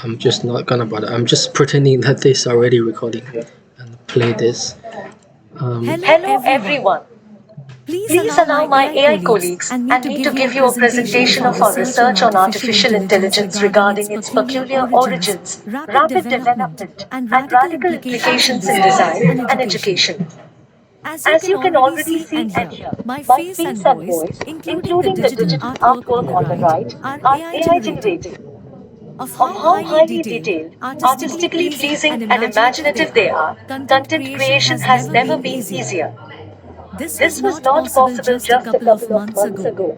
I'm just not gonna bother. I'm just pretending that this is already recording and play this. Hello everyone. Please allow my AI colleagues and me to give you a presentation of our research on artificial intelligence regarding its peculiar origins, rapid development, and radical implications in design and education. As you can already see and hear, my face and voice, including the digital artwork on the right, are AI generated. Of how highly detailed, artistically pleasing, and imaginative they are, content creation has never been easier. This was not possible just a couple of months ago.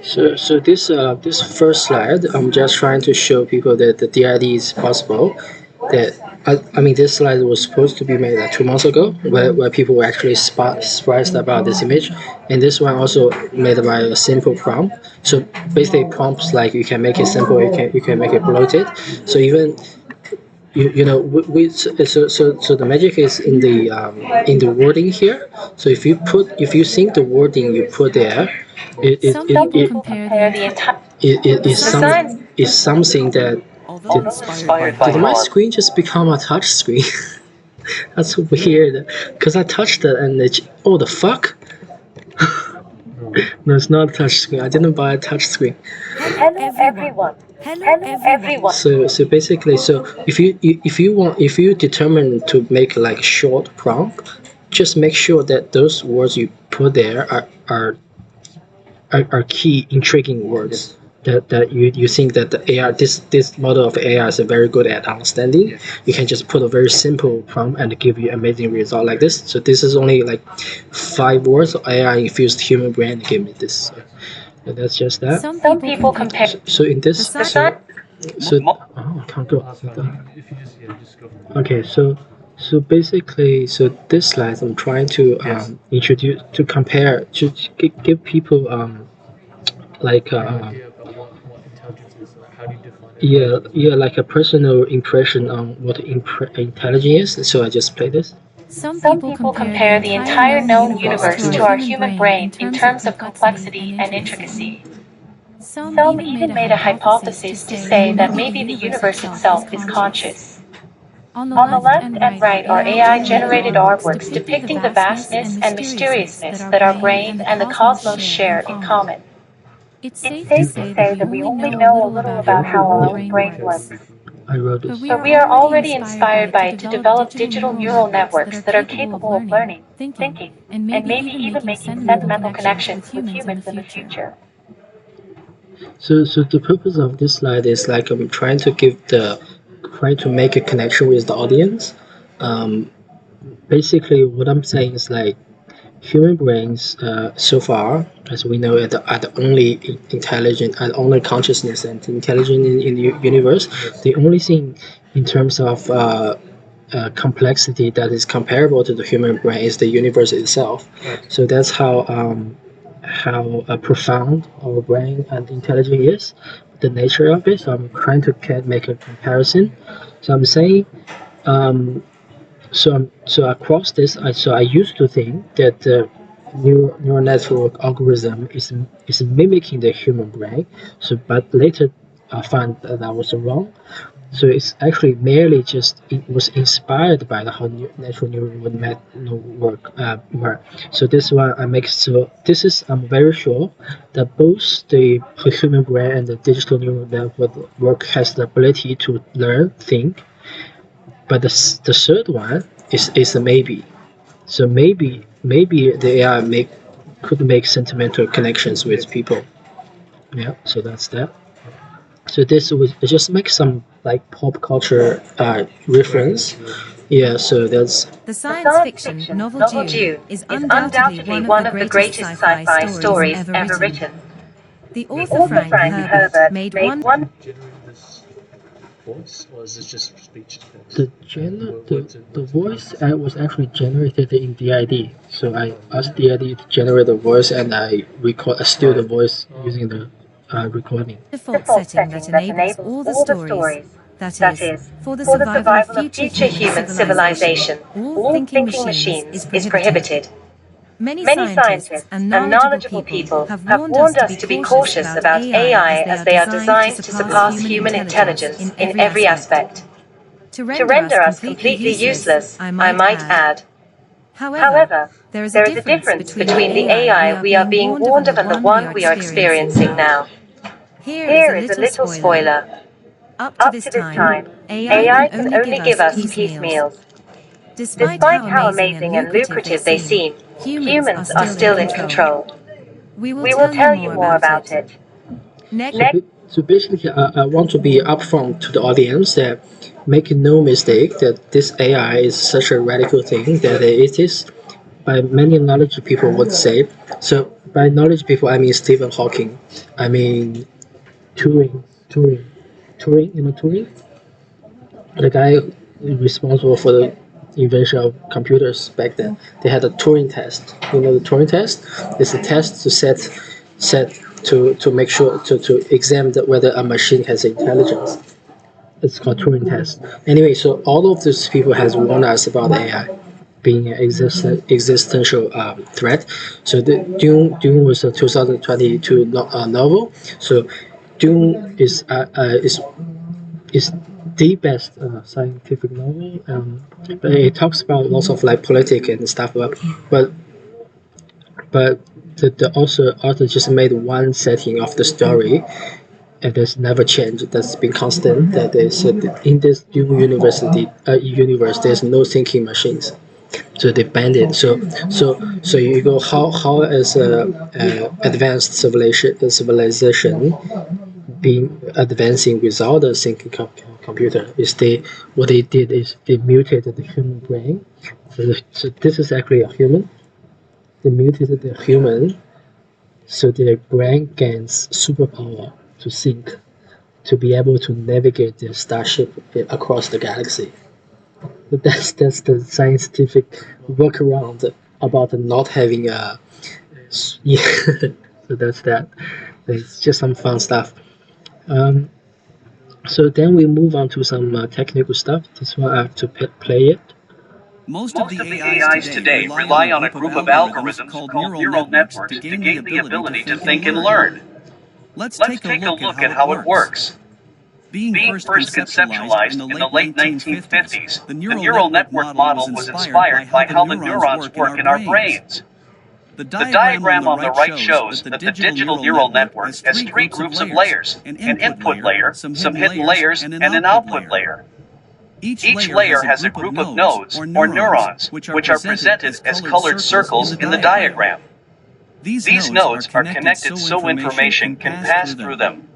So this first slide, I'm just trying to show people that the DID is possible. That I mean, this slide was supposed to be made like 2 months ago, where people were actually surprised about this image, and this one also made by a simple prompt. So basically, prompts like you can make it simple, you can make it bloated. So even you know so the magic is in the wording here. So if you think the wording you put there, People compare the entire it designs is something that inspired by did my art. screen just become a touch screen? That's weird. Because I touched it and oh the fuck. No, it's not a touch screen. I didn't buy a touch screen. Hello everyone. Hello everyone. So basically, so if you determine to make like short prompt, just make sure that those words you put there are key intriguing words that you think that the AI this model of AI is very good at understanding. You can just put a very simple prompt and give you amazing result like this. So this is only like 5 words of AI infused human brain to give me this. So that's just that. Some people compare So in this design. so oh I can't go. Okay, so basically, so this slide I'm trying to introduce to compare to give people like yeah like a personal impression on what intelligence is. So I just play this. Some people compare the entire known universe to our human brain in terms of complexity and intricacy. Some even made a hypothesis to say that maybe the universe itself is conscious. On the left and right are AI-generated artworks depicting the vastness and mysteriousness that our brain and the cosmos share in common. It's safe to say that we only know a little about how our own brain works. I wrote this. But we are already inspired by it to develop digital neural networks that are capable of learning, thinking, and maybe even making sentimental connections with humans in the future. So the purpose of this slide is like I'm trying to make a connection with the audience. Basically, what I'm saying is like human brains, so far as we know, are the only intelligent and only consciousness and intelligent in the universe. The only thing in terms of complexity that is comparable to the human brain is the universe itself. So that's how profound our brain and intelligence is, the nature of it. So I'm trying to make a comparison. So I'm saying, so across this, I used to think that the neural network algorithm is mimicking the human brain. So, but later I found that I was wrong. So it's actually merely just it was inspired by the how natural neural network work. So this one I make so this is I'm very sure that both the human brain and the digital neural network work has the ability to learn, think. But the third one is a maybe. So maybe the AI could make sentimental connections with people. Yeah. So that's that. So this was just make some like pop culture reference. Yeah, so that's The The science science fiction fiction novel novel Dune Dune is is undoubtedly one of the greatest sci-fi stories ever written. The author Author Frank Frank Herbert Herbert made made one one voice, or is it just speech to text? the voice was actually generated in DID. So I asked DID to generate the voice, and I steal the voice using the recording. default default setting that setting that enables enables all the all the stories, stories, that that is, is, for the for the survival of survival of future future human human civilization, civilization, all all thinking thinking machines is machines is prohibited. prohibited. Many scientists and knowledgeable people have warned us to be cautious about AI as they are designed to surpass human intelligence in every aspect. To render us completely useless, I might add. However, there is a difference between the AI we are being warned of and the one we are experiencing now. Here is a little spoiler. Up to this time, AI can only give us piecemeals. Despite how amazing and lucrative they seem, humans are still in control. We will tell you more about it. Next. So basically, I want to be upfront to the audience that make no mistake that this AI is such a radical thing that it is, by many knowledge people would say. So by knowledge people, I mean Stephen Hawking, I mean Turing, you know Turing, the guy responsible for the invention of computers back then. They had a Turing test. You know the Turing test? It's a test to set to make sure to examine whether a machine has intelligence. It's called Turing test. Anyway, so all of these people has warned us about AI being an existential threat. So the Dune was a 2022 novel. So Dune is the best scientific novel. But it talks about lots of like politics and stuff. But the author just made one setting of the story, and that's never changed. That's been constant. That is in this universe, there's no thinking machines. So they banned it. So you go how is advanced civilization being advancing without a thinking computer? Is what they did is they mutated the human brain. So this is actually a human. They mutated the human, so their brain gains superpower to think, to be able to navigate their starship across the galaxy. That's the scientific workaround about not having a. Yeah, so that's that. It's just some fun stuff. So then we move on to some technical stuff. This one I have to play it. Most of the AIs today rely on a group of algorithms called neural networks to gain the ability to think and learn. Let's take a look at how it works. Being first conceptualized in the late 1950s, the neural network model was inspired by how the neurons work in our brains. The diagram on the right shows that the digital neural network has three groups of layers: an input layer, some hidden layers, and an output layer. Each layer has a group of nodes, or neurons, which are presented as colored circles in the diagram. These nodes are connected so information can pass through them.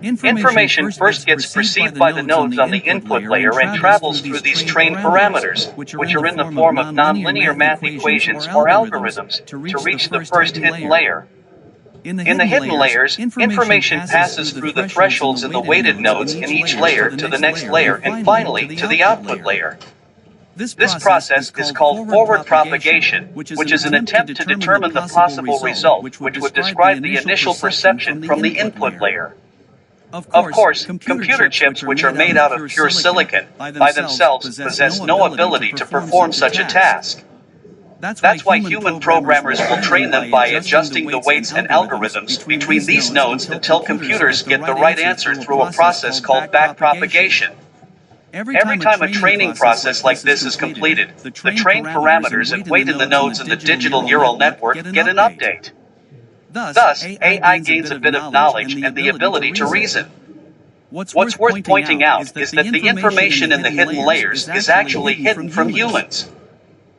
Information first gets perceived by the nodes on the input layer and travels through these trained parameters, which are in the form of nonlinear math equations or algorithms, to reach the first hidden layer. In the hidden layers, information passes through the thresholds in the weighted nodes in each layer to the next layer and finally to the output layer. This process is called forward propagation, which is an attempt to determine the possible result, which would describe the initial perception from the input layer. Of course, computer chips which are made out of pure silicon, by themselves possess no ability to perform such a task. That's why human programmers will train them by adjusting the weights and algorithms between these nodes until computers get the right answer through a process called backpropagation. Every time a training process like this is completed, the trained parameters and weight in the nodes in the digital neural network get an update. Thus, AI gains a bit of knowledge and the ability to reason. What's worth pointing out is that the information in the hidden layers is actually hidden from humans.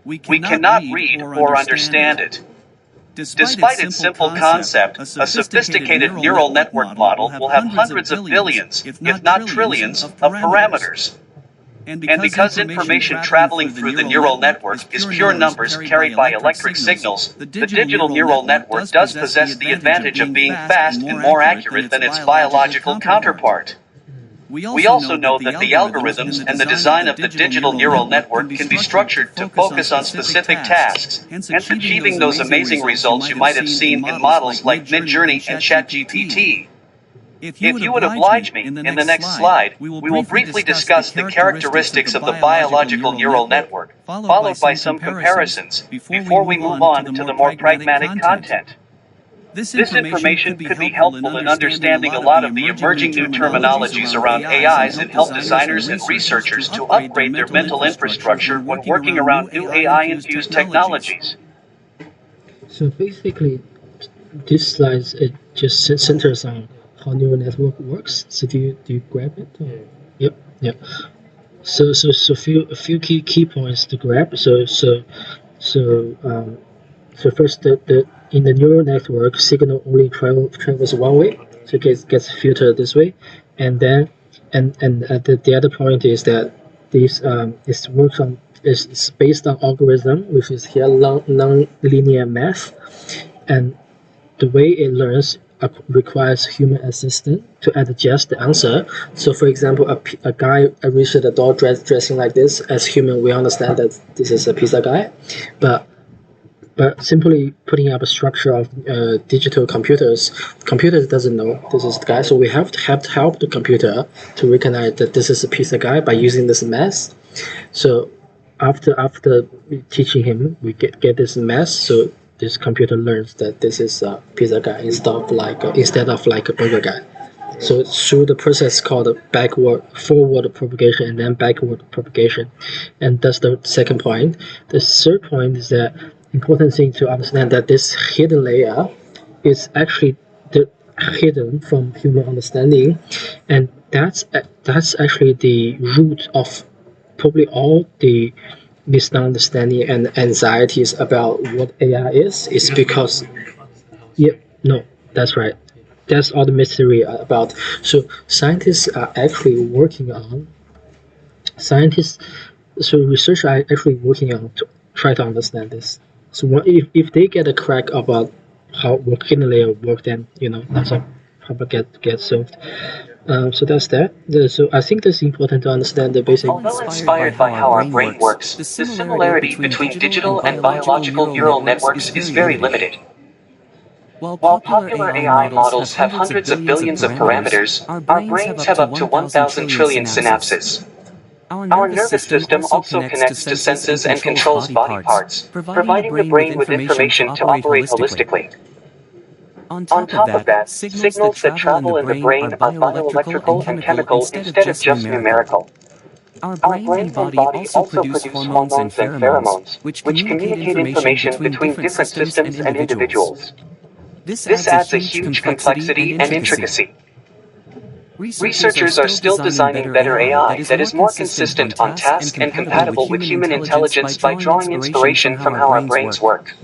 We cannot read or understand it. Despite its simple concept, a sophisticated neural network model will have hundreds of billions, if not trillions, of parameters. And because information traveling through the neural network is pure numbers carried by electric signals, the digital neural network does possess the advantage of being fast and more accurate than its biological counterpart. We also know that the algorithms and the design of the digital neural network can be structured to focus on specific tasks, hence achieving those amazing results you might have seen in models like Midjourney and ChatGPT. If you would oblige me, in the next slide, we will briefly discuss the characteristics of the biological neural network, followed by some comparisons, before we move on to the more pragmatic content. This information could be helpful in understanding a lot of the emerging new terminologies around AIs and help designers and researchers to upgrade their mental infrastructure when working around new AI-infused technologies. So basically, this slide it just centers on how neural network works. So do you grab it? Yep, yep. So a few key points to grab. So first the in the neural network signal only travels one way, so it gets filtered this way, and then the other point is that this works on is based on algorithm, which is here non-linear math, and the way it learns requires human assistant to adjust the answer. So, for example, a guy reached the door dressing like this. As human, we understand that this is a pizza guy, but simply putting up a structure of digital computers doesn't know this is the guy. So we have to help the computer to recognize that this is a pizza guy by using this math. So after teaching him, we get this math. So this computer learns that this is a pizza guy instead of like a burger guy. So through the process called forward propagation and then backward propagation, and that's the second point. The third point is that important thing to understand that this hidden layer is actually hidden from human understanding, and that's actually the root of probably all the misunderstanding and anxieties about what AI is. It's because that's right. That's all the mystery about. So scientists are actually working on researchers are actually working on to try to understand this. So if they get a crack about how hidden layer work, then that's a problem get solved. So that's that. So I think that's important to understand the basic. Although inspired by how our brain works, the similarity between digital and biological neural networks is very limited. While popular AI models have hundreds of billions of parameters, our brains have up to 1,000 trillion synapses. Our nervous system also connects to senses and controls body parts, providing the brain with information to operate holistically. On top of that, signals that travel in the brain are bioelectrical and chemical instead of just numerical. Our brain and body also produce hormones and pheromones, which communicate information between different systems and individuals. This adds a huge complexity and intricacy. Researchers are still designing better AI that is more consistent on task and compatible with human intelligence by drawing inspiration from how our brains work.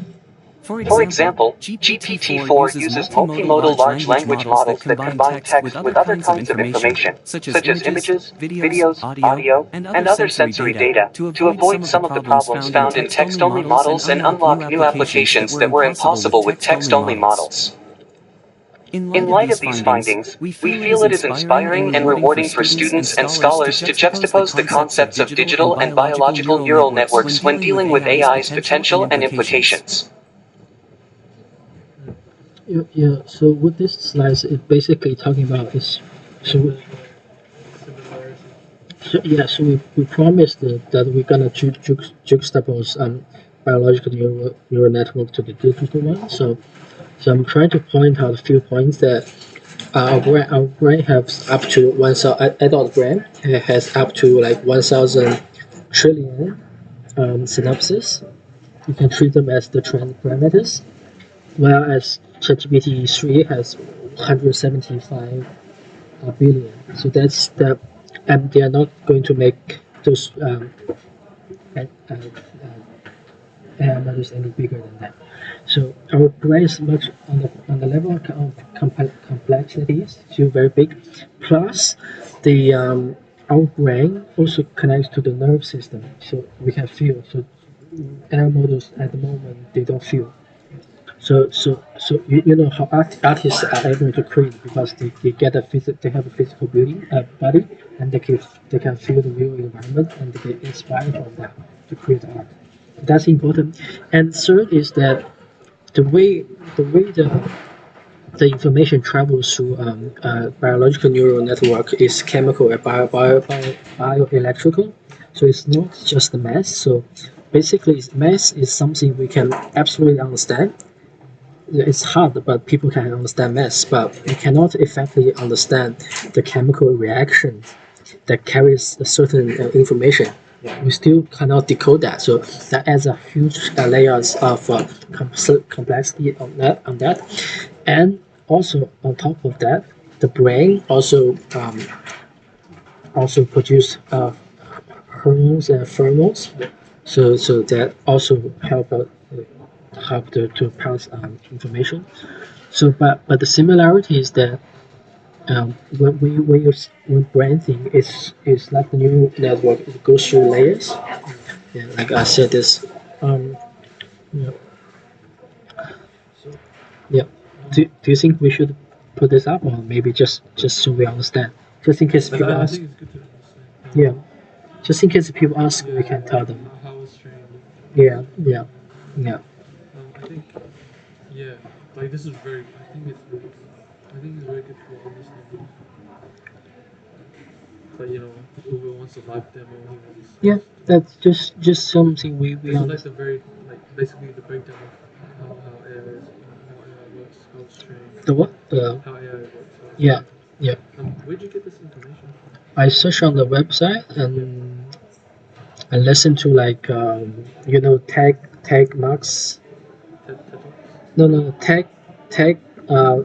For example, GPT-4 uses multimodal large language models that combine text with other kinds of information, such as images, videos, audio, and other sensory data, to avoid some of the problems found in text-only models and unlock new applications that were impossible with text-only models. In light of these findings, we feel it is inspiring and rewarding for students and scholars to juxtapose the concepts of digital and biological neural networks when dealing with AI's potential and implications. Yeah. So what this slide is basically talking about is we promised that we're gonna juxtapose biological neural network to the digital one. So I'm trying to point out a few points that our brain has up to adult brain has up to like 1,000 trillion synapses. You can treat them as the trend parameters, whereas ChatGPT 3 has 175 billion. So that's and they are not going to make those AI models any bigger than that. So our brain is much on the level of complexity is still very big. Plus, our brain also connects to the nerve system, so we can feel. So AI models at the moment they don't feel. So you know how artists are able to create because they have a physical body, and they can feel the real environment and they get inspired from that to create art. That's important. And third is that the way the information travels through biological neural network is chemical and bioelectrical. So it's not just the math. So basically, math is something we can absolutely understand. It's hard, but people can understand math, but we cannot effectively understand the chemical reaction that carries a certain information. We still cannot decode that. So that adds a huge layers of complexity on that. And also on top of that, the brain also produce hormones and pheromones. So that also help to pass information. So but the similarity is that when brain thing is like the neural network, it goes through layers. Yeah, like I said this. Um, yeah, yeah. Do you think we should put this up, or maybe just so we understand, just in case people I ask? think it's good to understand. Yeah, just in case people ask, we can tell them. How it's trained. Yeah, yeah, yeah. I think, yeah, like this is very. I think it's very good for understanding. But who wants a live demo? He wants. Yeah, that's just something we This is like understand. the very basically the breakdown of how AI is, how AI works, how it's trained, The what? how AI works. How it's Yeah, trained. yeah. Where'd you get this information from? I search on the website and I listen to like tag marks. TED Talks? No, tag uh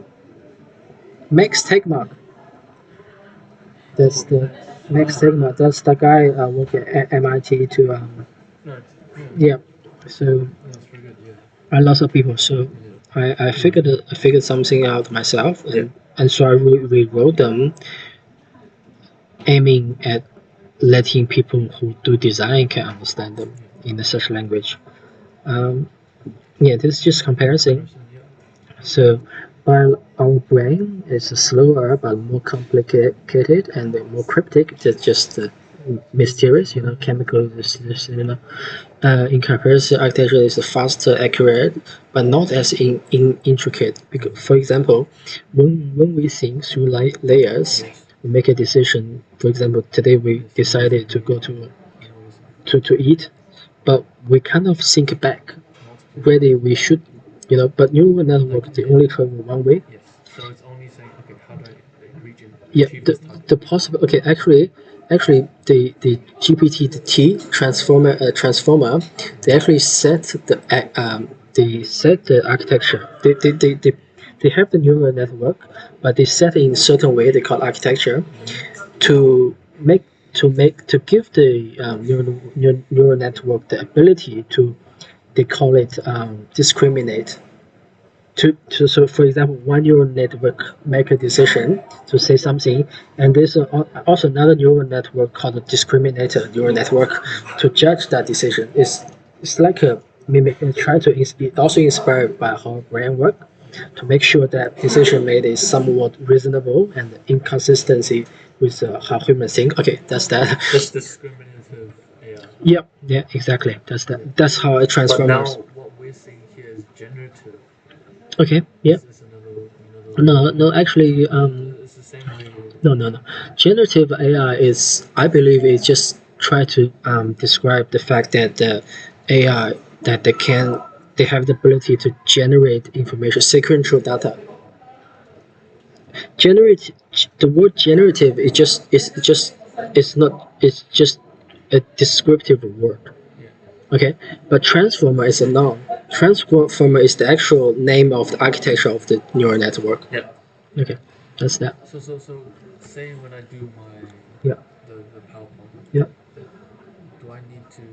Max Tegmark. That's the Max Tegmark. That's the guy working at MIT to No, yeah. So that's very good. Yeah. lots of people. So I figured something out myself, and so I rewrote them, aiming at letting people who do design can understand them in such language. Um, yeah, this is just comparison. So while our brain is slower but more complicated and more cryptic, just mysterious, chemical, in comparison, architecture is faster, accurate, but not as intricate. Because, for example, when we think through layers, we make a decision. For example, today we decided to go to eat, but we kind of think back whether we should, but neural network they only travel one way. Yes. So it's only saying, okay, how do I reach in? Yeah, the possible. Okay, actually, the GPT-T transformer, they actually set the architecture. They have the neural network, but they set it in a certain way. They call architecture to give the neural network the ability to, they call it discriminate. So for example, one neural network make a decision to say something, and there's also another neural network called a discriminator neural network to judge that decision. It's like a mimic and try to also inspired by how brain work to make sure that decision made is somewhat reasonable and inconsistency with how humans think. Okay, that's that. That's discriminative AI. Yep, yeah, exactly. That's that. That's how it But now transforms. what we're seeing here is generative. Okay, yeah. This is another. No, actually, It's the same way. no. Generative AI is, I believe, is just try to describe the fact that the AI that they have the ability to generate information, sequential data. Generate the word generative it's just a descriptive word. Yeah. Okay, but transformer is a noun. Transformer is the actual name of the architecture of the neural network. Yeah. Okay, that's that. So say when I do my Yeah. the PowerPoint. Yeah. Do I need to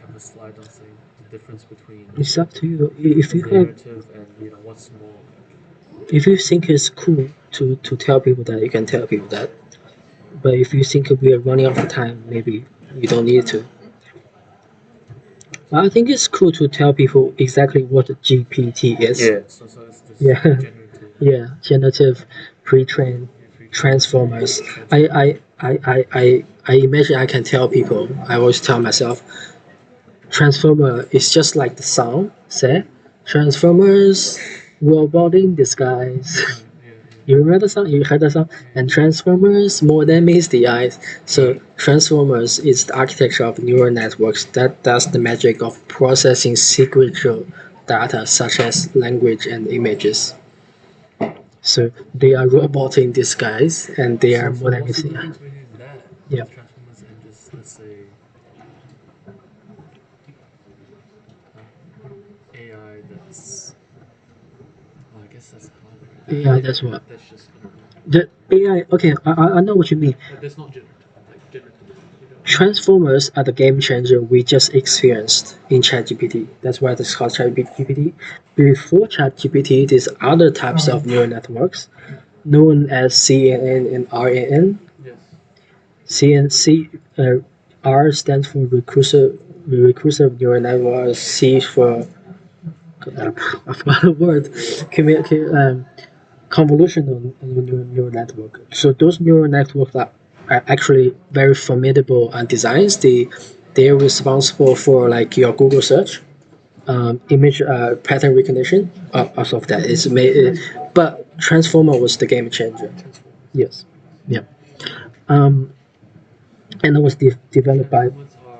have a slide on saying the difference between It's up to you. If you have, narrative and what's more? if you think it's cool to tell people that, you can tell people that. But if you think we are running out of time, maybe you don't need to. I think it's cool to tell people exactly what a GPT is. Yeah. So it's just Yeah. generative. Yeah, generative, pre-trained, transformers. I imagine I can tell people. I always tell myself, transformer is just like the song say, transformers Robot in disguise. Yeah, yeah. You remember the song? You heard the song? And Transformers more than meets the eyes. So Transformers is the architecture of neural networks that does the magic of processing sequential data such as language and images. So they are robot in disguise, and they are So more than what's meets the the eye. difference between that Yeah. Transformers and just let's say AI that's well, I guess that's harder. Yeah, that's what. That's just I don't know. The AI. Okay, I know what you mean. That's not generative, like generative. You know? Transformers are the game changer we just experienced in ChatGPT. That's why it's called ChatGPT. Before ChatGPT, there's other types of neural networks known as CNN and RNN. Yes. CNC, R stands for recursive neural network. C for I forgot the word. Convolutional neural network. So those neural networks are actually very formidable designs. They're responsible for like your Google search, image pattern recognition. Also of that, it's made. But Transformer was the game changer. Transformers. Yes. Yeah. Um, and it was developed by Transformers are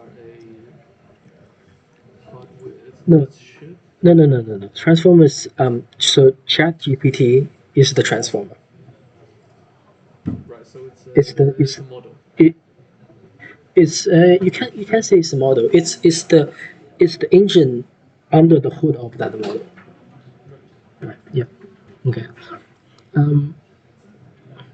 a hardware. no It's shit. no. Transformers. So ChatGPT is the transformer. Right. So It's it's a model. it, it's you can say it's a model. It's the engine under the hood of that model. Right. Yeah. Okay. Um.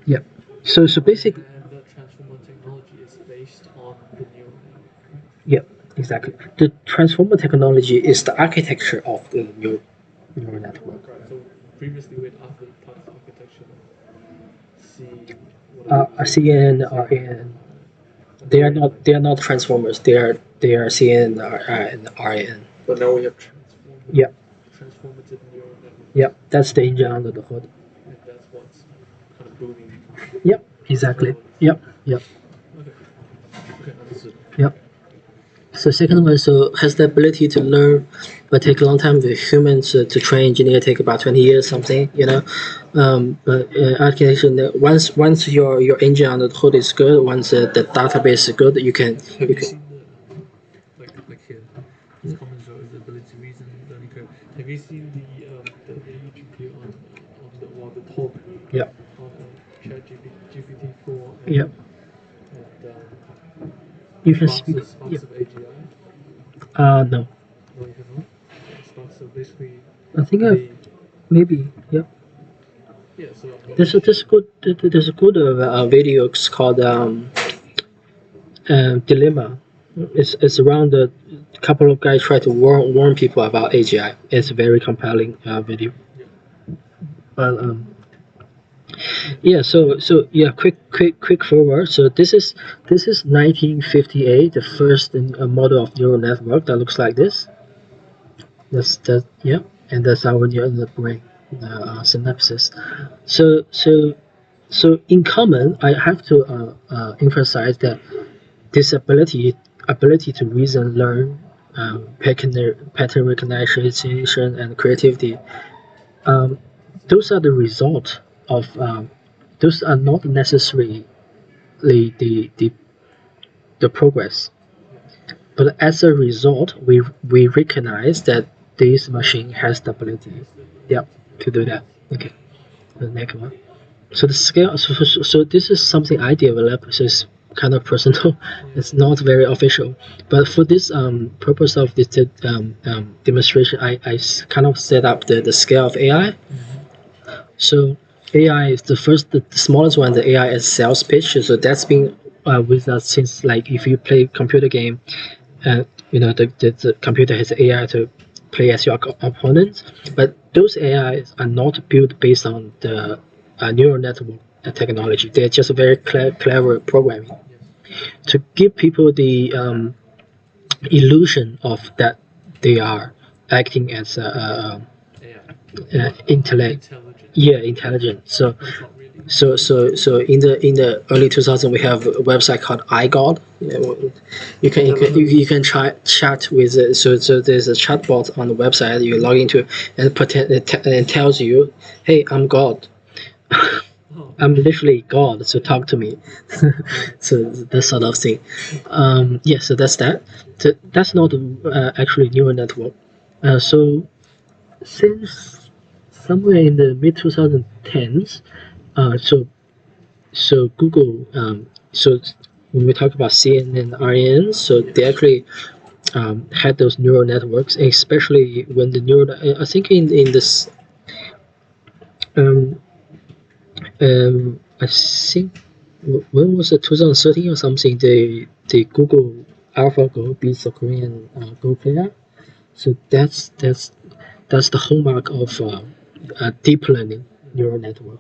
Yeah. So basically, And that transformer technology is based on the neural network, right? yeah, exactly. The transformer technology is the architecture of the neural network. Right. So previously with other parts of architecture, C, whatever. CN RN. They are not transformers. They are CN and RN. But now we have Yeah. transformative neural networks. Yeah. That's the engine under the hood. And that's what's kind of booming. Yep. Exactly. Yep. Yep. Okay. Okay, understood. Yep. So second one, so has the ability to learn, but take a long time. The humans to train engineer take about 20 years, something, you know. But architecture, once your engine on the hood is good, once the database is good, you can. Have You you can seen like here? This comment is the ability to reason learning curve. Have you seen the YouTube video on the talk yeah. on ChatGPT 4 Yeah. and You can speak. Sparks Yeah. of AGI? No. No, you have not. Sparks of basically I think the maybe. Yeah. yeah. So I'm There's gonna a good video. It's called Dilemma. It's around a couple of guys try to warn people about AGI. It's a very compelling video. yeah. But yeah, so yeah, quick forward. So this is 1958, the first model of neural network that looks like this. Yeah, and that's our neural brain synapses. So in common, I have to emphasize that this ability to reason, learn, pattern recognition, and creativity. Um, those are the result of those are not necessarily the progress, but as a result, we recognize that this machine has the ability, yeah, to do that. Okay, the next one. So the scale. So this is something I developed. So it's kind of personal. It's not very official, but for this purpose of this demonstration, I kind of set up the scale of AI. So AI is the smallest one. The AI is sales pitch. So that's been with us since like if you play computer game, the computer has AI to play as your opponent. But those AIs are not built based on the neural network technology. They're just very clever programming to give people the illusion of that they are acting as a AI. intellect. Intelligent. Yeah, intelligent. So But it's not really. So in the early 2000s, we have a website called iGod. You can try chat with it. So there's a chatbot on the website you log into, and it tells you, hey, I'm God. I'm literally God, so talk to me. So that sort of thing. Yeah, so that's that. That's not actually neural network. So since somewhere in the mid 2010s, so Google, so when we talk about CNN, RNN, so they actually had those neural networks, especially when the neural. I think in this, um, I think when was it 2013 or something? They Google AlphaGo beats the Korean Go player. So that's the hallmark of deep learning neural network.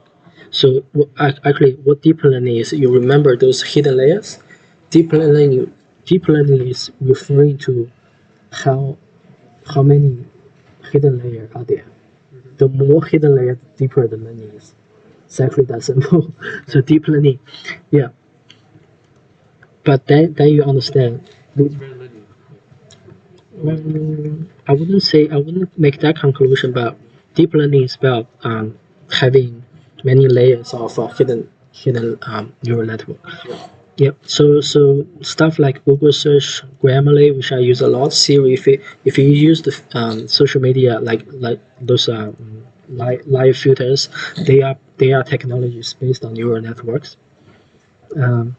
So actually, what deep learning is, you remember those hidden layers. Deep learning, deep learning is referring to how how many hidden layers are there. The more hidden layer, the deeper the learning is. It's actually that simple. So deep learning, yeah. But then you understand. It's very linear. I wouldn't make that conclusion, but deep learning is about having many layers of hidden neural network. Yep. So stuff like Google search, Grammarly, which I use a lot. Siri, if you use the social media like those live filters, they are technologies based on neural networks. Um,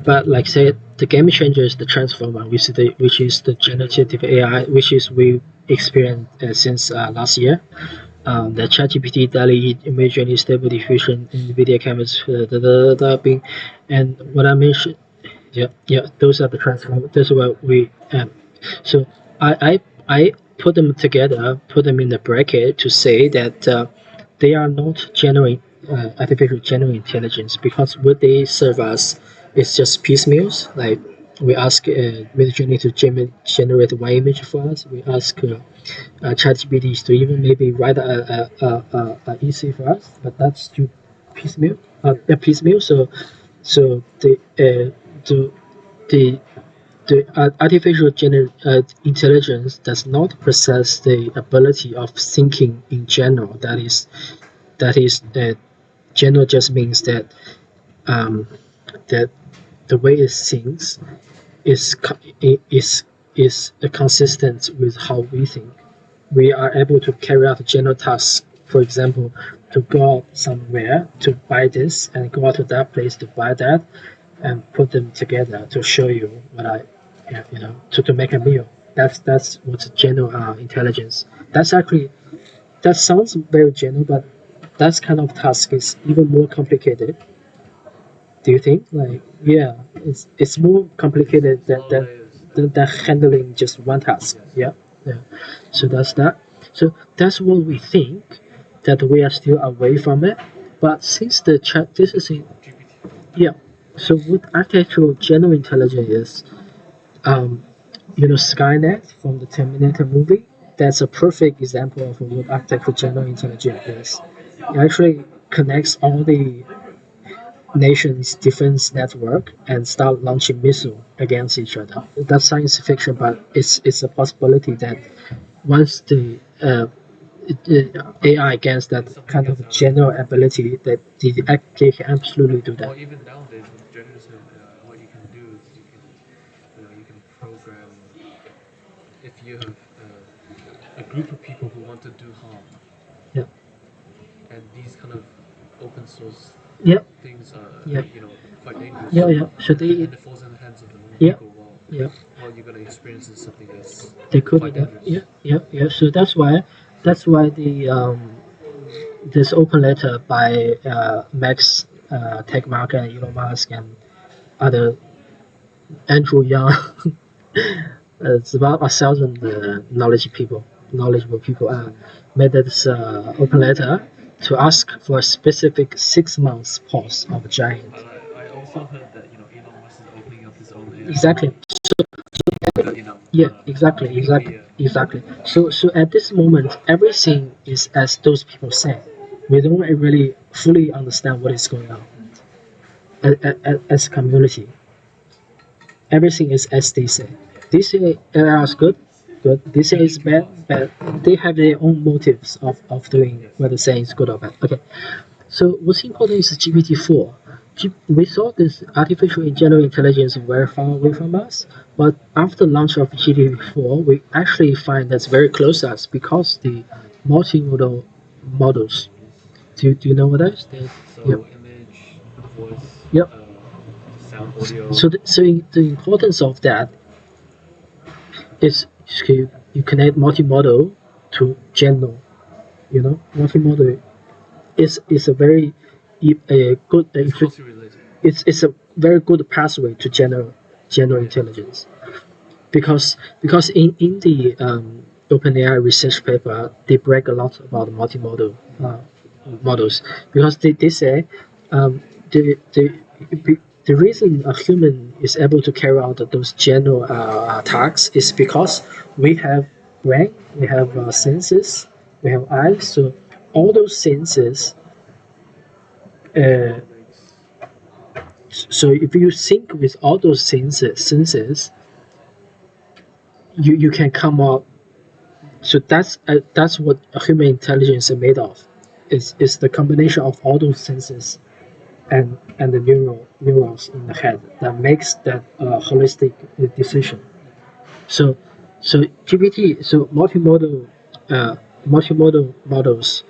but like say the game changer is the transformer, which is the generative AI, which is we experienced since last year. The ChatGPT, DALL-E, image and stable diffusion, NVIDIA cameras, being, and what I mentioned, yeah, those are the transformers. That's what we so I put them together, put them in the bracket to say that they are not artificial general intelligence, because what they serve us is just piecemeals. Like we ask Midjourney to generate one image for us. We ask ChatGPT to even maybe write a essay for us, but that's still piecemeal. Piecemeal. So the artificial intelligence does not possess the ability of thinking in general. That is general just means that um, that the way it thinks is consistent with how we think. We are able to carry out general tasks. For example, to go out somewhere to buy this and go out to that place to buy that, and put them together to show you what I, yeah, to make a meal. That's what's general intelligence. That's actually that sounds very general, but that kind of task is even more complicated. Do you think? Like, yeah, it's more complicated It's a lot of layers. than handling just one task. Yes. Yeah, yeah. So that's that. So that's what we think, that we are still away from it. But since the chat, this is in, GPT. yeah. So what artificial general intelligence is, um, Skynet from the Terminator movie. That's a perfect example of what artificial general intelligence is. It actually connects all the nation's defense network and start launching missiles against each other. That's science fiction, but it's a possibility that once the AI gets that Something kind gets of out. general ability, that they can absolutely do Or that. even nowadays with generative, what you can do is you can program if you have a group of people who want to do harm, Yeah, and these kind of open source yeah, things are yeah, quite dangerous, yeah, yeah. So and it falls in the hands of the wrong yeah, people. Well, yeah. what you're gonna experience is something that's They could do quite that. dangerous. Yeah, yeah, yeah. So that's why the this open letter by Max Tegmark and Elon Musk and other Andrew Yang. It's about 1,000 knowledgeable people made this open letter to ask for a specific 6 months pause of Giant. And I also heard that Elon Musk is opening up his own AI. Exactly. That Yeah, exactly, it could exactly, be exactly. So at this moment, everything is as those people say. We don't really fully understand what is going on as a community. Everything is as they say. They say AI is good, good. They say it's bad, bad. They have their own motives of doing whether saying it's good or bad. Okay. So what's important is GPT-4. We thought this artificial general intelligence very far away from us, but after launch of GPT-4, we actually find that's very close to us because the multimodal models. Do you know what that is? So Yep. image, voice, Yep. sound, audio. The importance of that is you connect multimodal to general. Multimodal is a very a good It's closely related. it's a very good pathway to general intelligence because in the OpenAI research paper they brag a lot about multimodal models because they say the the reason a human is able to carry out those general tasks is because we have brain, we have senses, we have eyes. So all those senses. Uh, so if you sync with all those senses, you can come up. So that's what a human intelligence is made of. Is the combination of all those senses and the neurons in the head that makes that holistic decision. So so multimodal models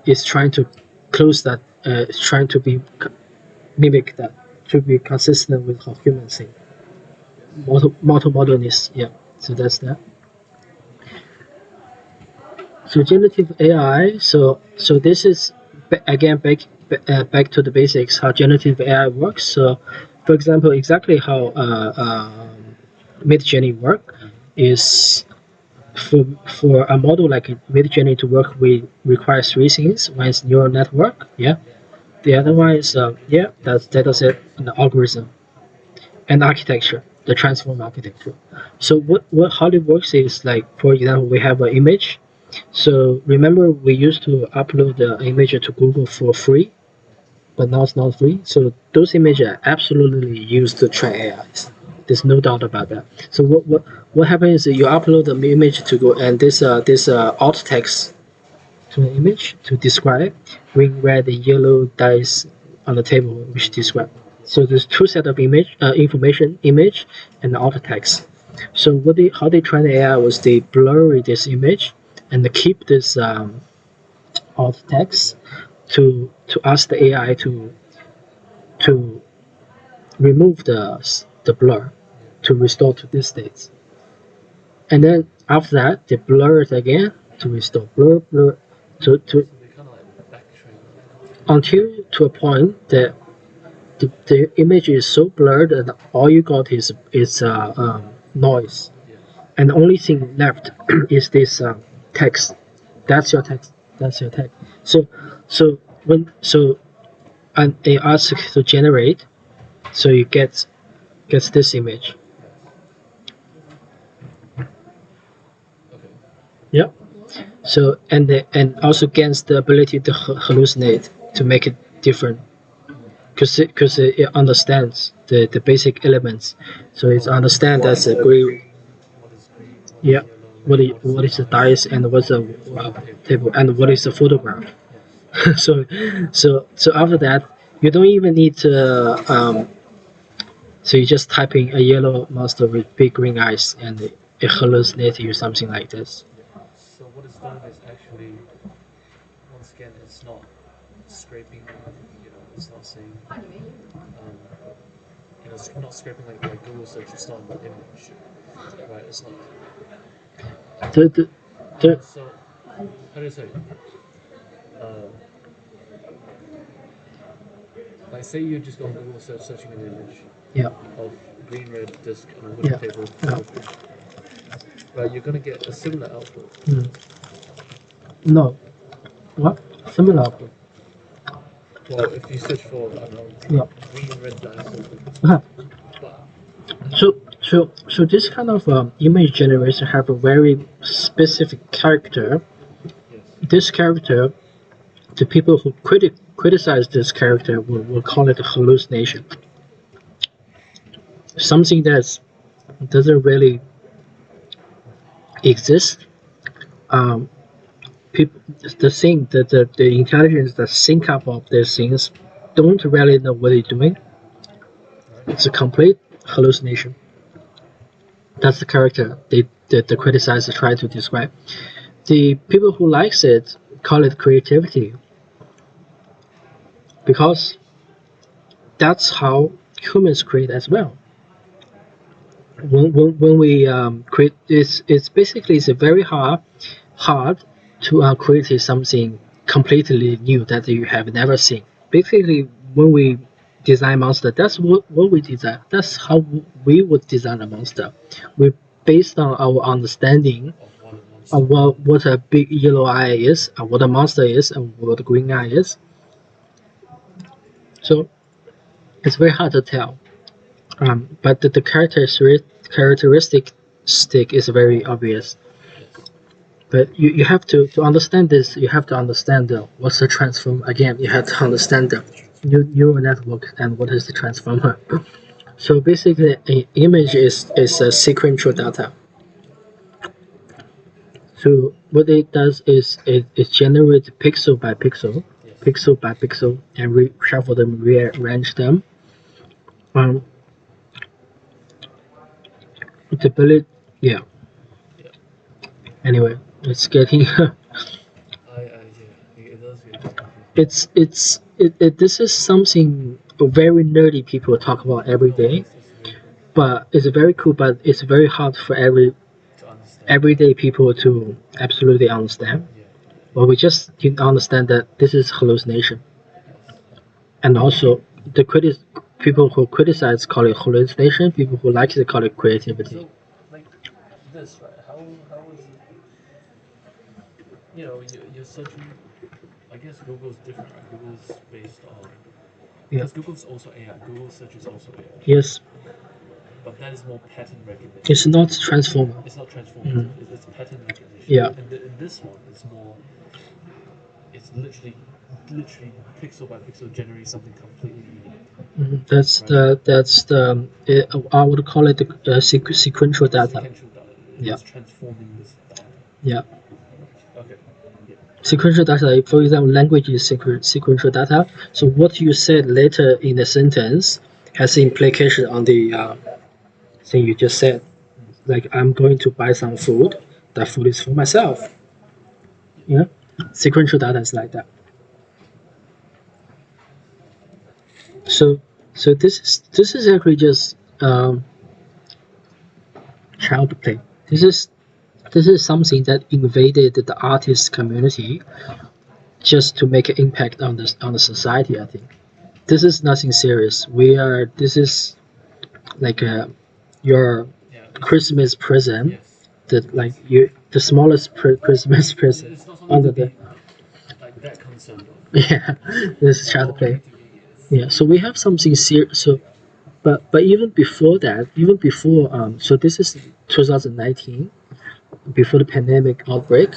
is trying to close that is trying to be mimic that to be consistent with how humans think. Multimodal is yeah. So that's that. So generative AI. So this is again back to the basics how generative AI works. So, for example, exactly how Midjourney work is for a model like Midjourney to work, we require three things. One is neural network, yeah. The other one is yeah, that's data set and the algorithm and architecture, the transform architecture. So what how it works is like for example we have an image. So remember we used to upload the image to Google for free, but now it's not free. So those images are absolutely used to train AIs. There's no doubt about that. So what happens is you upload the image to go and this alt text to an image to describe green, red, yellow dice on the table which describe. So there's two set of information, image and alt text. So how they train the AI was they blur this image and they keep this alt text to ask the AI to remove the blur to restore to this state. And then after that they blur it again to restore blur to They kind of like backtrack. until to a point that the image is so blurred and all you got is noise, Yeah. and the only thing left is this text. That's your text. That's your text. So when and it asks to generate, so you gets this image. Okay. Yeah. So and also gains the ability to hallucinate to make it different because it understands the basic elements. So it understands that's a green. What is green? What is Yeah. yellow? What is the dice and what's the table and what is the photograph? Yes. So after that, you don't even need to. So you just type in a yellow monster with big green eyes and it hallucinates you something like this. Yeah. So what it's done is actually, once again, it's not scraping. It's not saying. It's not scraping like Google search. It's not an image, right? It's not. The, the, So how do you say? Uh, like say you just go on Google search searching an image yeah. of green red disc on a Yeah. wooden table. Yeah. Right, you're gonna get a similar output. No. What? Similar output. Well, if you search for I don't know Yeah. green red dinosaur, Uh-huh. but So this kind of image generation have a very specific character yes, this character, the people who criticize this character will call it a hallucination, something that doesn't really exist. Um, people, the thing that the intelligence that think up of these things don't really know what they're doing. It's a complete hallucination. That's the character the criticizer try to describe. The people who likes it call it creativity because that's how humans create as well. When we create, it's basically it's a very hard to create something completely new that you have never seen. Basically, when we design monster, that's what we design. That's how we would design a monster. We based on our understanding of what a big yellow eye is, and what a monster is, and what a green eye is. So it's very hard to tell. But the characteristic stick is very obvious. But you have to understand this. You have to understand what's the transform. Again, you have to understand the neural network and what is the transformer. So basically, an image is a sequential data. So what it does is it generates pixel by pixel, pixel by pixel, and reshuffle them, rearrange them. Um, the ability, yeah. Anyway, it's getting. It does get. This is something very nerdy people talk about every day, but it's very cool. But it's very hard for everyday people to absolutely understand. But we just need to understand that this is hallucination, and also people who criticize call it hallucination. People who like it call it creativity. So, like this, right? How is it? You're searching. I guess Google's different, right? Google's based on. Yeah. Because Google's also AI. Google search is also AI. Yes. But that is more pattern recognition. It's not transformer. It's not transformative. It's pattern recognition. Yeah. And in this one, it's more. It's literally pixel by pixel generate something completely unique. That's the I would call it the sequential data. Sequential data. Yeah. It's transforming this data. Yeah. Okay. Yeah. Sequential data, for example, language is sequential data. So what you said later in the sentence has implication on the thing you just said. Like I'm going to buy some food. That food is for myself. Yeah. Sequential data is like that. So this is actually just child play. This is something that invaded the artist community just to make an impact on the society. I think this is nothing serious. This is like your Christmas present. Yes. The smallest Christmas present It's not under something the to be like that concerned of. yeah. This is child play. Yeah. So we have something serious. So but even before that, even before so this is 2019, before the pandemic outbreak,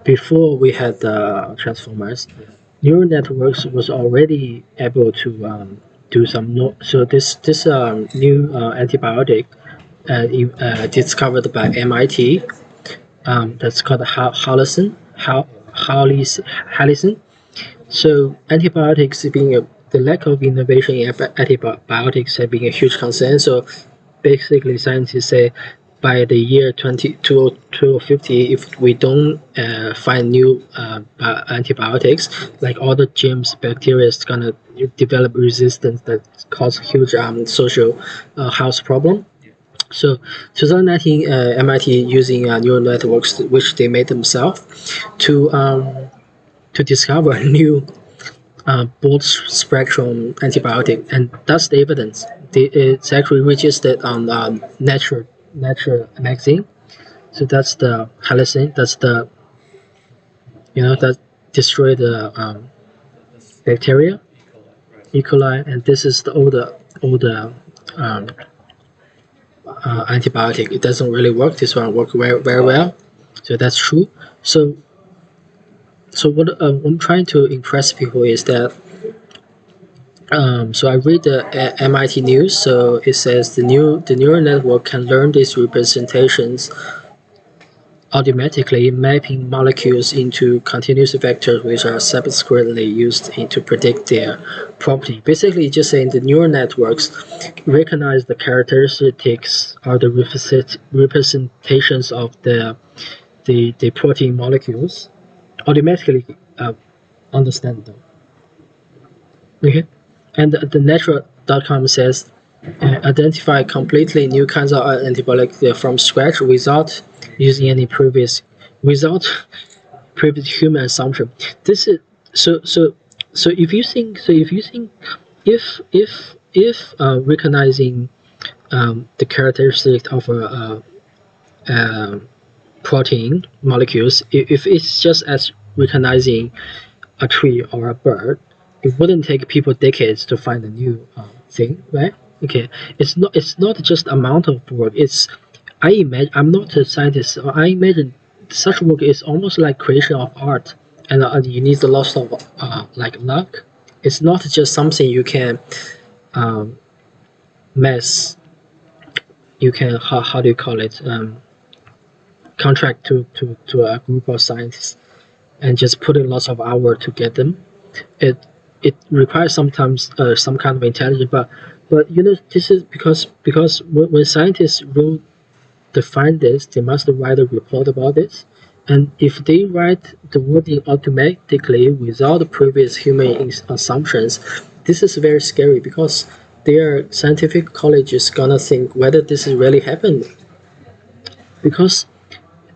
before we had the transformers, neural networks was already able to do some so this new antibiotic discovered by MIT, that's called Hallicin. So antibiotics being the lack of innovation in antibiotics has been a huge concern. So basically, scientists say by the year 2050, if we don't find new antibiotics, like all the germs, bacteria is gonna develop resistance that cause huge social health problem. So 2019, MIT using neural networks, which they made themselves, to discover a new broad spectrum antibiotic, and that's the evidence. It's actually registered on Nature magazine. So that's the halicin. That's the that destroy the bacteria, E. coli, and this is the older antibiotic. It doesn't really work. This one works very well. So that's true. So So what I'm trying to impress people is that so I read the MIT news. So it says the neural network can learn these representations automatically, mapping molecules into continuous vectors which are subsequently used to predict their property. Basically, just saying the neural networks recognize the characteristics or the representations of the protein molecules, automatically understand them. Okay, and the natural.com says identify completely new kinds of antibiotic from scratch without using any without previous human assumption. This is so so if you think if recognizing the characteristic of a protein molecules, if it's just as recognizing a tree or a bird, it wouldn't take people decades to find a new thing, right? Okay, it's not just amount of work. It's I imagine I'm not a scientist. So I imagine such work is almost like creation of art, and you need a lot of like luck. It's not just something you can um, mess. You can how do you call it? Contract to a group of scientists and just put in lots of hour to get them. It requires sometimes some kind of intelligence, but this is because when scientists wrote define this, they must write a report about this. And if they write the wording automatically without previous human assumptions, this is very scary because their scientific college is gonna think whether this is really happened. Because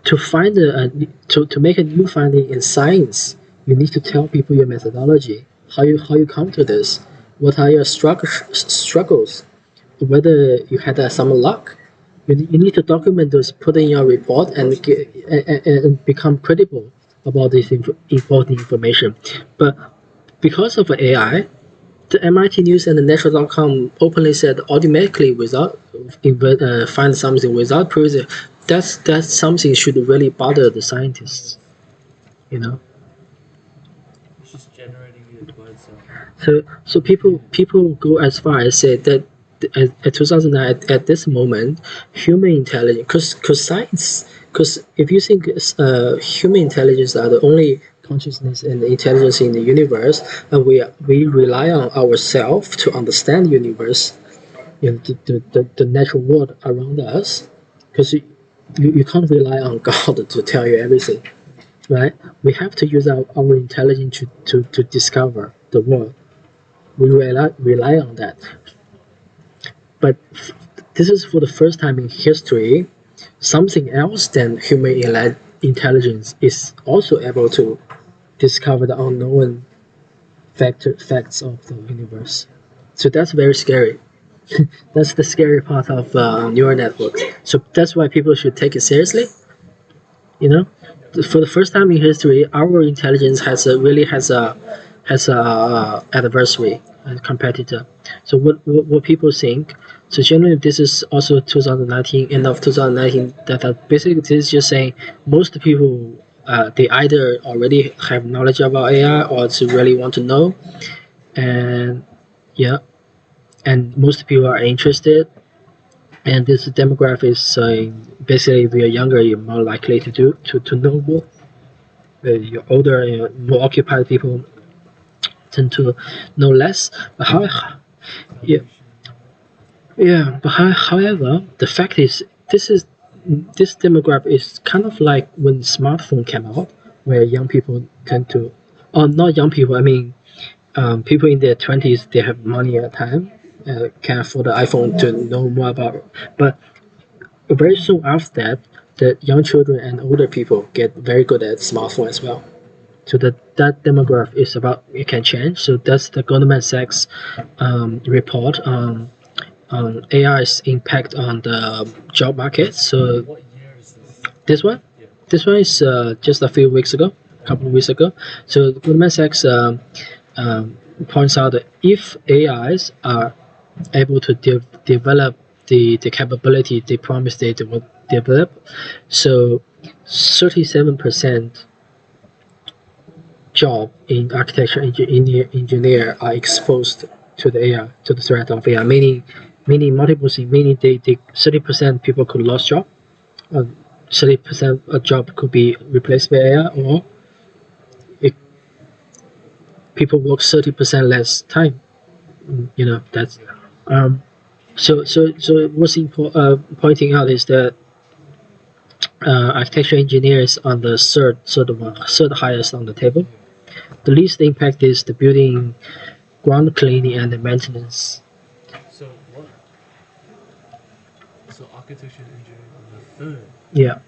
to find to make a new finding in science, you need to tell people your methodology, how you come to this, what are your struggles, whether you had some luck. You need to document those, put in your report, and become credible about this important information. But because of AI, the MIT News and the Nature.com openly said automatically without find something without previous. That's something should really bother the scientists, you know. It's just generating it by itself. So people go as far as say that at 2009 at this moment, human intelligence, because science, because if you think human intelligence are the only consciousness and intelligence in the universe, and we rely on ourselves to understand the universe, the natural world around us, because you can't rely on God to tell you everything, right? We have to use our intelligence to discover the world. We rely on that. But this is for the first time in history, something else than human intelligence is also able to discover the unknown facts of the universe. So that's very scary. That's the scary part of neural networks. So that's why people should take it seriously. You know, for the first time in history, our intelligence has a adversary and competitor. So what people think. So generally, this is also 2019, end of 2019. That basically this is just saying most people they either already have knowledge about AI or to really want to know, and yeah, and most people are interested. And this demographic is saying basically if you're younger, you're more likely to know more. You're older, you're more occupied people tend to know less. But yeah, yeah. But however, the fact is, this demographic is kind of like when smartphone came out, where young people tend to, or not young people. I mean, people in their 20s, they have money at time, can afford the iPhone to know more about. But very soon after that, the young children and older people get very good at smartphone as well. So that demographic is about it can change. So that's the Goldman Sachs report on AI's impact on the job market. So What year is this? this one, Yeah. this one is just a few weeks ago, a couple of weeks ago. So Goldman Sachs points out that if AIs are able to develop the capability they promised they would develop, so 37% job in architecture engineer are exposed to the AI, to the threat of AI. Meaning multiple things. Meaning they 30% people could lose job. 30% a job could be replaced by AI, or if people work 30% less time. That's um. So what's pointing out is that architecture engineers on the third highest on the table. The least impact is the building ground cleaning and the maintenance. So what? So architecture and engineering on the third, Yeah,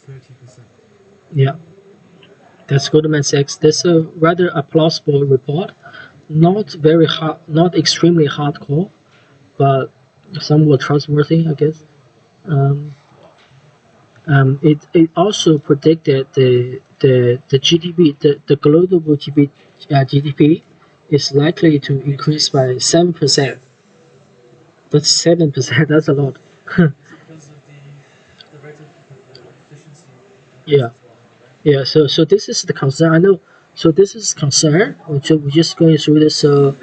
30%. yeah. That's Goldman Sachs. That's a rather a plausible report. Not very hard, not extremely hardcore, but somewhat trustworthy, I guess. Um, it also predicted the GDP, the global GDP is likely to increase by 7%. That's 7%. That's a lot. Because of the rate of efficiency Yeah, increase as well, right? yeah. So this is the concern. I know. So this is concern. So we're just going through this. So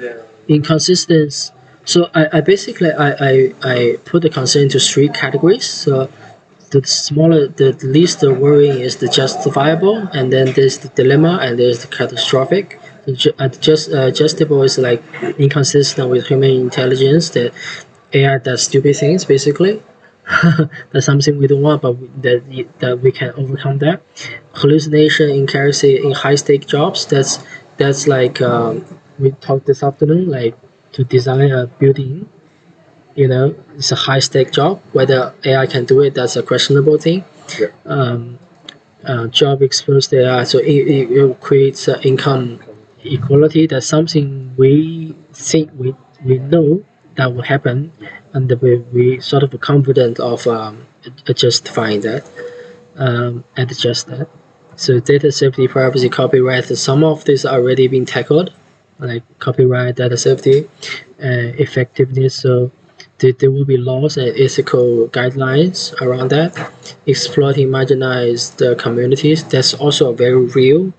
inconsistence. So I basically I put the concern into three categories. So the least worrying is the justifiable, and then there's the dilemma, and there's the catastrophic. Justifiable is like inconsistent with human intelligence. That AI does stupid things, basically. That's something we don't want, but that we can overcome that. Hallucination accuracy in high stake jobs. That's like we talked this afternoon, like to design a building. It's a high stake job. Whether AI can do it, that's a questionable thing. Um, Job exposed AI, so it creates income equality. That's something we think we know that will happen, and we sort of confident of justifying that, and adjust that. So data safety, privacy, copyright. Some of these are already being tackled, like copyright, data safety, effectiveness. So there will be laws and ethical guidelines around that. Exploiting marginalized communities. That's also a very real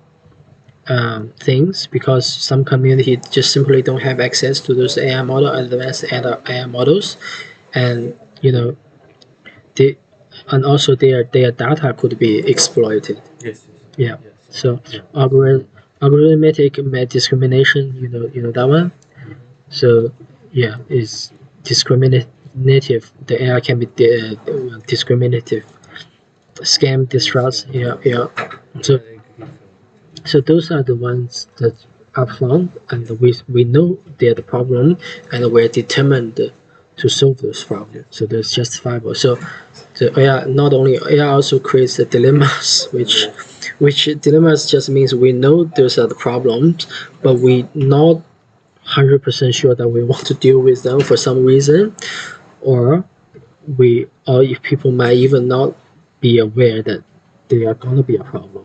things, because some communities just simply don't have access to those AI model, advanced AI models, and they and also their data could be exploited. Yes, Yeah. yes. So Yeah. algorithmic discrimination, that one. So yeah, is discriminative. The AI can be discriminative. Scam, distrust. Yeah, yeah. So Yeah, so those are the ones that are found, and we know they're the problem, and we're determined to solve those problems. So that's justifiable. So the AI, not only AI also creates the dilemmas, which dilemmas just means we know those are the problems, but we not 100% sure that we want to deal with them for some reason, or or if people might even not be aware that they are gonna be a problem.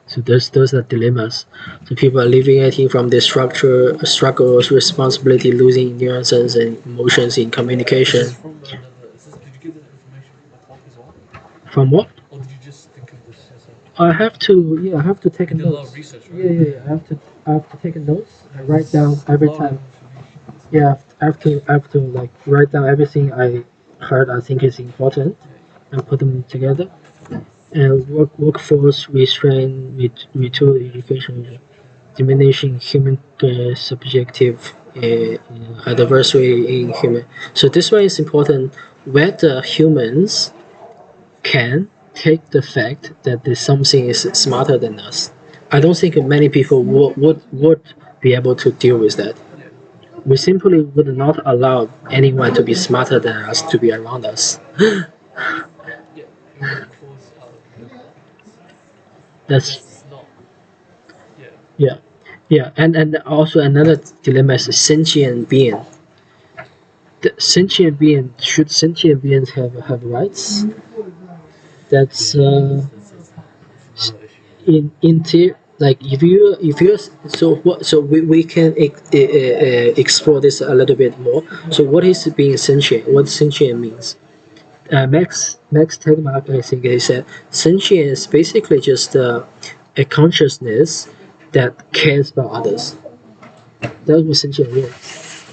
So those are dilemmas. So people are alleviating from the struggles, responsibility, losing nuances and emotions in communication. Did you get that information from the talk as well? From what? Or did you just think of this yourself? I have to take You a did a lot notes. of research, right? Yeah. I have to take a notes. I write down every A lot of time. information. Yeah, I have to like write down everything I heard. I think is important, and put them together. And workforce restraint, retool education, diminishing human subjective adversary in human. So this one is important. Whether humans can take the fact that there's something is smarter than us. I don't think many people would be able to deal with that. We simply would not allow anyone to be smarter than us to be around us. Yeah, it would cause dilemma. I That's guess not. Yeah. yeah, yeah, and also another dilemma is sentient being. The sentient being, should sentient beings have rights? That's That's another issue. like if you so what so we can explore this a little bit more. So what is being sentient? What sentient means? Max Tegmark, I think he said sentient is basically just a consciousness that cares about others. That's what sentient means.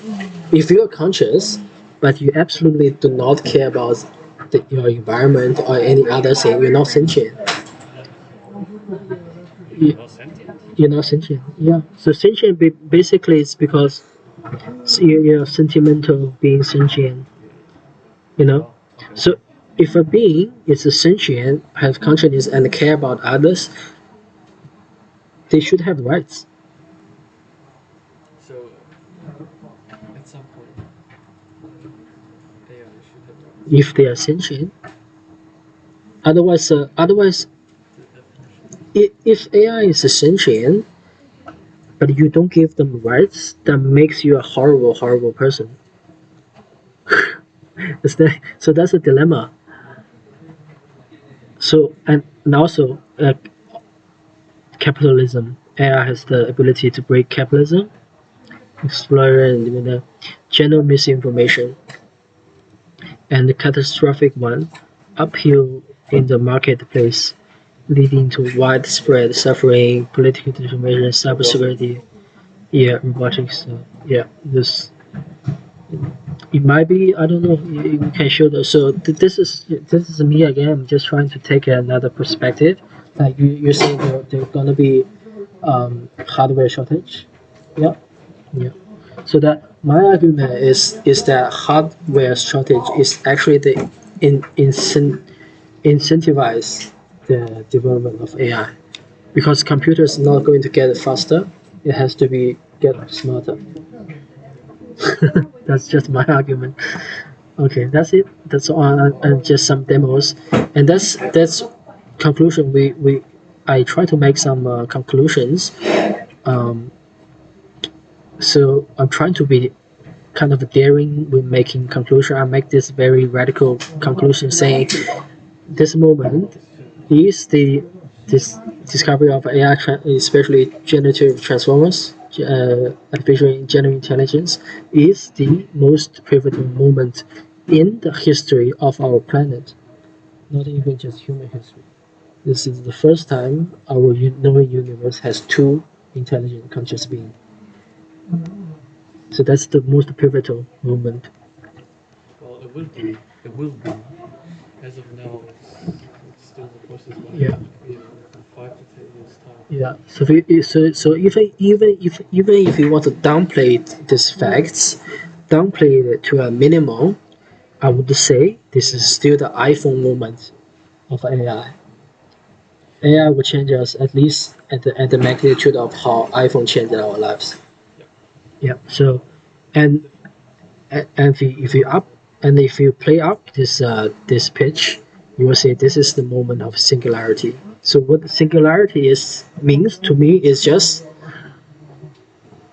If you are conscious, but you absolutely do not care about your environment or any other thing, you're not sentient. You, Not sentient. you're not sentient. Yeah. So sentient basically is because you're sentimental being sentient. You know. So if a being is a sentient, has consciousness, and care about others, they should have rights. So at some point, AI should have rights. If they are sentient. Otherwise, if AI is sentient, but you don't give them rights, that makes you a horrible, horrible person. So that's a dilemma. So and also capitalism. AI has the ability to break capitalism, exploit and general misinformation, and the catastrophic one, uphill in the marketplace, leading to widespread suffering, political transformation, cybersecurity, yeah, robotics, yeah, this it might be. I don't know. You can show that. So this is me again. I'm just trying to take another perspective. Like you're saying there's gonna be hardware shortage. Yeah, yeah. So that my argument is that hardware shortage is actually the incentivize the development of AI because computers not going to get faster. It has to be get smarter. That's just my argument. Okay, that's it. That's all, and just some demos, and that's conclusion. We I try to make some conclusions. Um, so I'm trying to be kind of daring with making conclusion. I make this very radical conclusion, saying this moment is the this discovery of AI, especially generative transformers, artificial general intelligence, is the most pivotal moment in the history of our planet, not even just human history. This is the first time our known universe has two intelligent conscious beings. So that's the most pivotal moment. Well, it will be. It will be. As of now, it's still the process. But Yeah. in 5 to 10 years time. Yeah. So even if you want to downplay these facts, downplay it to a minimum, I would say this is still the iPhone moment of AI. AI will change us at least at the magnitude of how iPhone changed our lives. Yeah. So, and if you up and if you play up this pitch, you will say this is the moment of singularity. So what singularity is means to me is just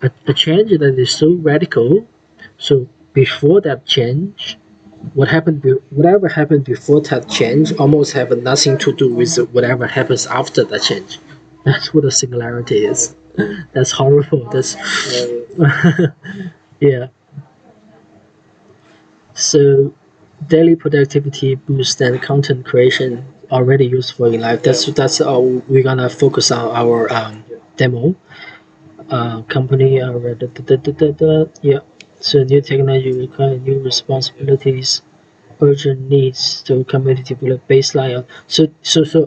a change that is so radical. So before that change, whatever happened before that change almost have nothing to do with whatever happens after that change. That's what a singularity is. That's horrible. That's yeah. So daily productivity boost and content creation already useful in life. That's all we're gonna focus on our demo. Company yeah. So new technology require new responsibilities, urgent needs to community build baseline. So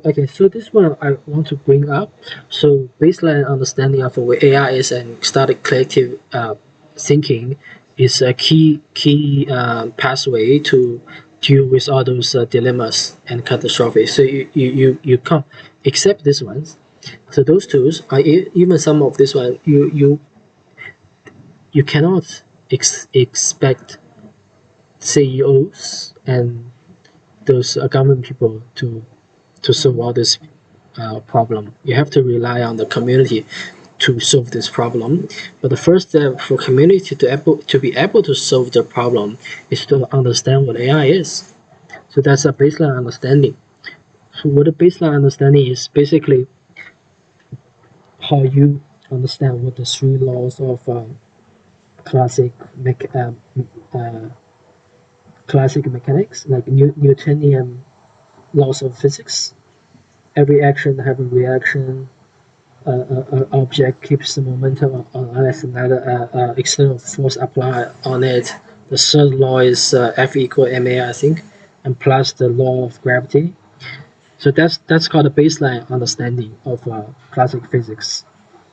okay. So this one I want to bring up. So baseline understanding of what AI is and started collective thinking is a key pathway to deal with all those dilemmas and catastrophes. So you can't accept these ones. So those tools are even some of this one you cannot expect CEOs and those government people to solve all this problem. You have to rely on the community to solve this problem. But the first step for community to be able to solve the problem is to understand what AI is. So that's a baseline understanding. So what a baseline understanding is basically how you understand what the three laws of classic uh, classic mechanics, like Newtonian laws of physics. Every action have a reaction. object keeps the momentum unless another external force apply on it. The third law is F equal ma, I think, and plus the law of gravity. So that's called a baseline understanding of classical physics.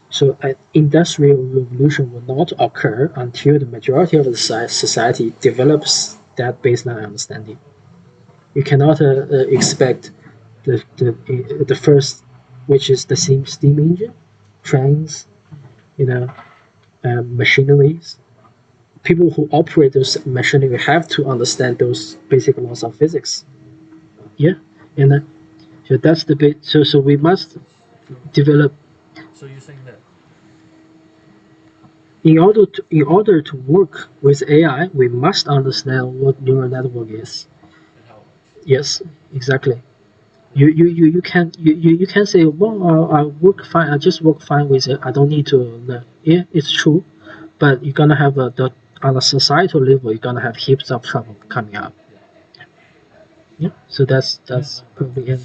So an industrial revolution will not occur until the majority of the society develops that baseline understanding. You cannot expect the first, which is the steam engine, trains, you know, machineries. People who operate those machinery have to understand those basic laws of physics. Yeah, and so that's the bit. So we must develop. So you're saying that In order to work with AI, we must understand what neural network is. and how? Yes, exactly. You can say, well, I work fine. I just work fine with it. I don't need to learn. Yeah, it's true, but you're gonna have on a societal level, you're gonna have heaps of trouble coming up. Yeah, so that's probably it.